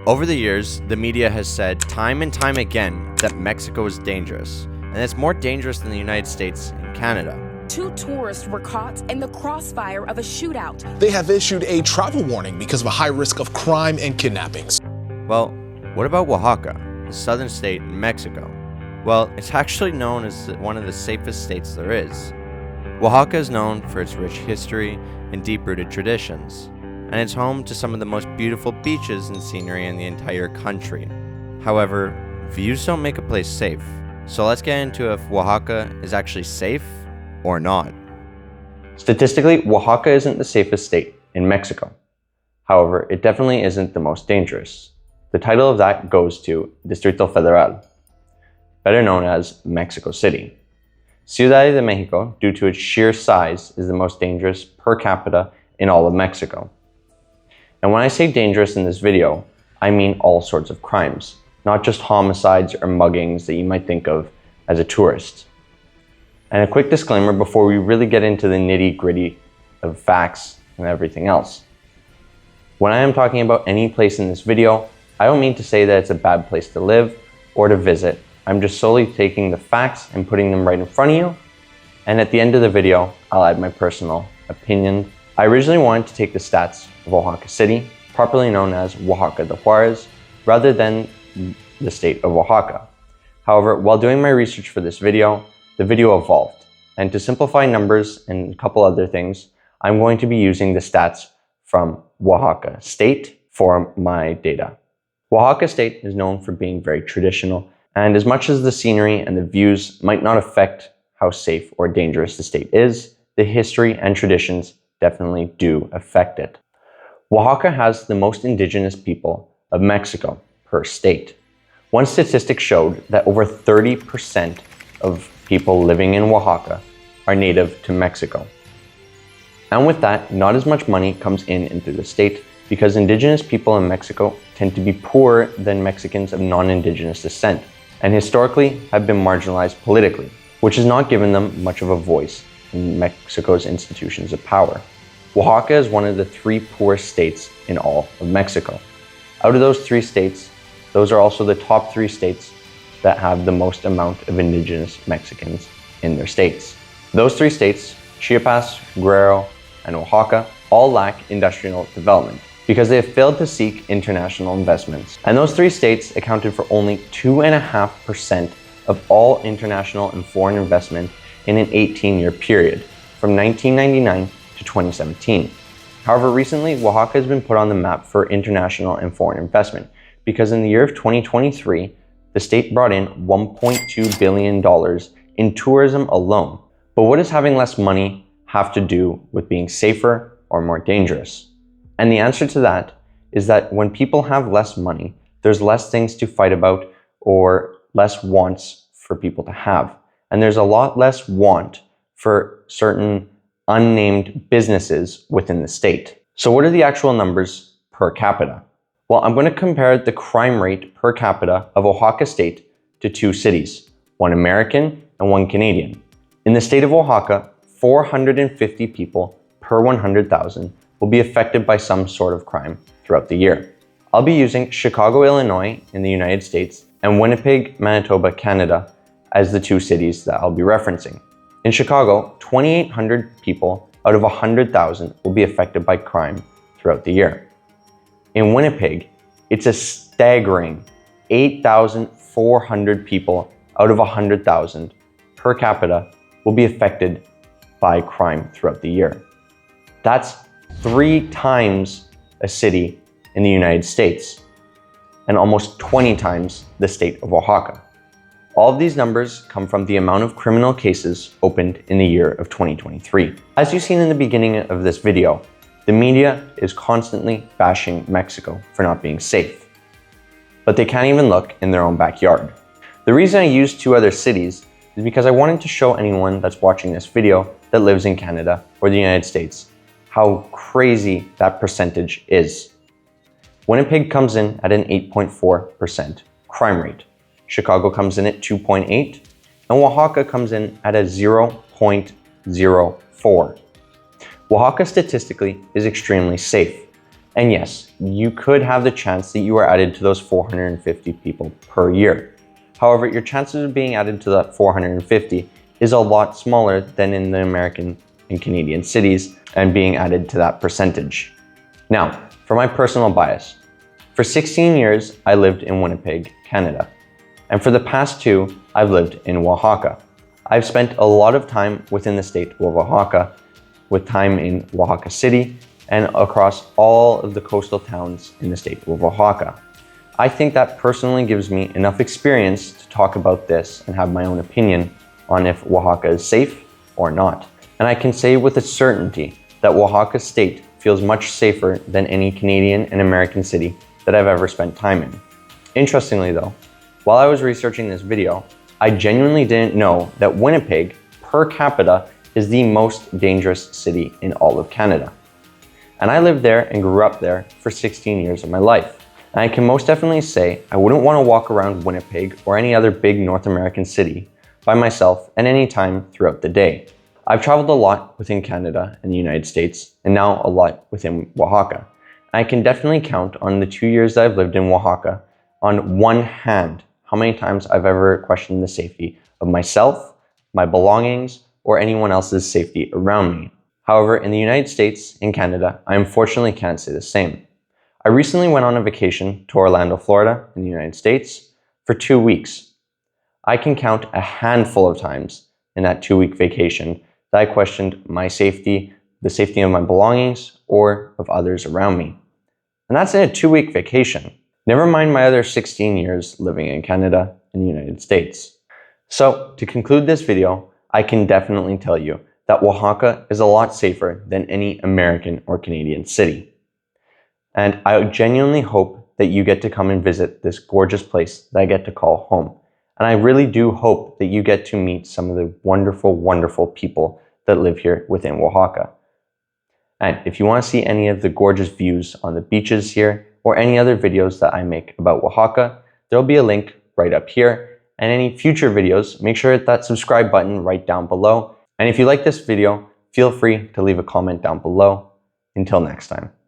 Over the years, the media has said time and time again that Mexico is dangerous, and it's more dangerous than the United States and Canada. 2 tourists were caught in the crossfire of a shootout. They have issued a travel warning because of a high risk of crime and kidnappings. Well, what about Oaxaca, the southern state in Mexico? Well, it's actually known as one of the safest states there is. Oaxaca is known for its rich history and deep-rooted traditions, and it's home to some of the most beautiful beaches and scenery in the entire country. However, views don't make a place safe, so let's get into if Oaxaca is actually safe or not. Statistically, Oaxaca isn't the safest state in Mexico. However, it definitely isn't the most dangerous. The title of that goes to Distrito Federal, better known as Mexico City. Ciudad de Mexico, due to its sheer size, is the most dangerous per capita in all of Mexico. And when I say dangerous in this video, I mean all sorts of crimes, not just homicides or muggings that you might think of as a tourist. And a quick disclaimer before we really get into the nitty-gritty of facts and everything else. When I am talking about any place in this video, I don't mean to say that it's a bad place to live or to visit. I'm just solely taking the facts and putting them right in front of you. And at the end of the video, I'll add my personal opinion. I originally wanted to take the stats of Oaxaca City, properly known as Oaxaca de Juarez, rather than the state of Oaxaca. However, while doing my research for this video, the video evolved. And to simplify numbers and a couple other things, I'm going to be using the stats from Oaxaca State for my data. Oaxaca State is known for being very traditional, and as much as the scenery and the views might not affect how safe or dangerous the state is, the history and traditions definitely do affect it. Oaxaca has the most indigenous people of Mexico per state. One statistic showed that over 30% of people living in Oaxaca are native to Mexico. And with that, not as much money comes into the state because indigenous people in Mexico tend to be poorer than Mexicans of non-indigenous descent, and historically have been marginalized politically, which has not given them much of a voice in Mexico's institutions of power. Oaxaca is one of the 3 poorest states in all of Mexico. Out of those 3 states, those are also the top 3 states that have the most amount of indigenous Mexicans in their states. Those 3 states, Chiapas, Guerrero, and Oaxaca, all lack industrial development because they have failed to seek international investments. And those 3 states accounted for only 2.5% of all international and foreign investment in an 18-year period, from 1999 to 2017. However, recently, Oaxaca has been put on the map for international and foreign investment because in the year of 2023, the state brought in $1.2 billion in tourism alone. But what does having less money have to do with being safer or more dangerous? And the answer to that is that when people have less money, there's less things to fight about or less wants for people to have. And there's a lot less want for certain unnamed businesses within the state. So what are the actual numbers per capita? Well, I'm going to compare the crime rate per capita of Oaxaca State to 2 cities, one American and one Canadian. In the state of Oaxaca, 450 people per 100,000 will be affected by some sort of crime throughout the year. I'll be using Chicago, Illinois in the United States and Winnipeg, Manitoba, Canada as the 2 cities that I'll be referencing. In Chicago, 2,800 people out of 100,000 will be affected by crime throughout the year. In Winnipeg, it's a staggering 8,400 people out of 100,000 per capita will be affected by crime throughout the year. That's 3 times a city in the United States and almost 20 times the state of Oaxaca. All of these numbers come from the amount of criminal cases opened in the year of 2023. As you've seen in the beginning of this video, the media is constantly bashing Mexico for not being safe, but they can't even look in their own backyard. The reason I used 2 other cities is because I wanted to show anyone that's watching this video that lives in Canada or the United States how crazy that percentage is. Winnipeg comes in at an 8.4% crime rate. Chicago comes in at 2.8, and Oaxaca comes in at a 0.04. Oaxaca statistically is extremely safe, And yes, you could have the chance that you are added to those 450 people per year. However, your chances of being added to that 450 is a lot smaller than in the American and Canadian cities and being added to that percentage. Now, for my personal bias. For 16 years, I lived in Winnipeg, Canada. And for the past 2, I've lived in Oaxaca. I've spent a lot of time within the state of Oaxaca, with time in Oaxaca City and across all of the coastal towns in the state of Oaxaca. I think that personally gives me enough experience to talk about this and have my own opinion on if Oaxaca is safe or not. And I can say with a certainty that Oaxaca State feels much safer than any Canadian and American city that I've ever spent time in. Interestingly though, while I was researching this video, I genuinely didn't know that Winnipeg, per capita, is the most dangerous city in all of Canada. And I lived there and grew up there for 16 years of my life. And I can most definitely say I wouldn't want to walk around Winnipeg or any other big North American city by myself at any time throughout the day. I've traveled a lot within Canada and the United States, and now a lot within Oaxaca. I can definitely count on the 2 years that I've lived in Oaxaca on one hand how many times I've ever questioned the safety of myself, my belongings, or anyone else's safety around me. However, in the United States and Canada, I unfortunately can't say the same. I recently went on a vacation to Orlando, Florida, in the United States for 2 weeks. I can count a handful of times in that 2-week vacation that I questioned my safety, the safety of my belongings, or of others around me. And that's in a 2-week vacation. Never mind my other 16 years living in Canada and the United States. So, to conclude this video, I can definitely tell you that Oaxaca is a lot safer than any American or Canadian city. And I genuinely hope that you get to come and visit this gorgeous place that I get to call home. And I really do hope that you get to meet some of the wonderful, wonderful people that live here within Oaxaca. And if you want to see any of the gorgeous views on the beaches here, or any other videos that I make about Oaxaca, there'll be a link right up here. And any future videos, make sure to hit that subscribe button right down below. And if you like this video, feel free to leave a comment down below. Until next time.